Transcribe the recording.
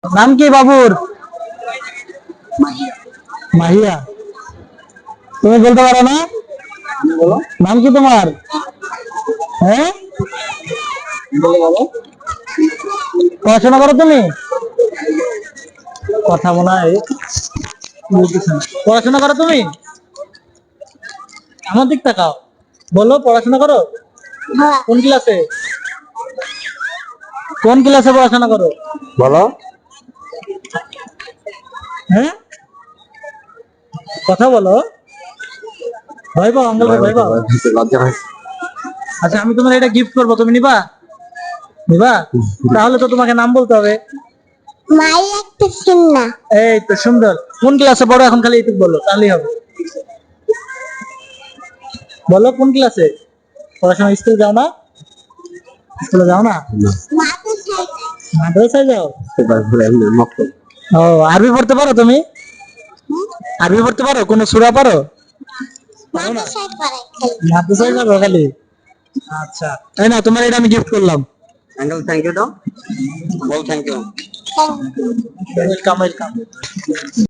নাম কি বাবুর? মাহিয়া। তুমি বলতে পারো না? নাম কি তোমার? হ্যাঁ, পড়াশোনা করো তুমি? কথা মনে হয় বলতেছে না। পড়াশোনা করো তুমি? আমার দিক তাকাও, বলো পড়াশোনা করো? কোন ক্লাসে? কোন ক্লাসে পড়াশোনা করো বলো? হ্যাঁ, কথা বলো। ভয় পাও আঙ্কেল, ভয় পাও? আচ্ছা, আমি তোমার এটা গিফট করবো, তুমি নিবা? নিবা? তাহলে তো তোমাকে নাম বলতে হবে। এই তো সুন্দর। কোন ক্লাসে পড়ো এখন? খালি এইটুকু বলো, তাহলেই হবে। বলো কোন ক্লাসে পড়াশোনা? স্কুল যাও না? স্কুলে যাও না? মাদ্রাসায় যাও? ও, আরবি পড়তে পারো তুমি? আরবি পড়তে পারো? কোন সূরা পারো? পারো না? মাদ্রাসায় যাবো খালি? আচ্ছা, তাই না? তোমার এটা আমি গিফট করলাম। আঙ্কেল থ্যাংক ইউ দাও, বল থ্যাংক ইউ। Welcome, welcome.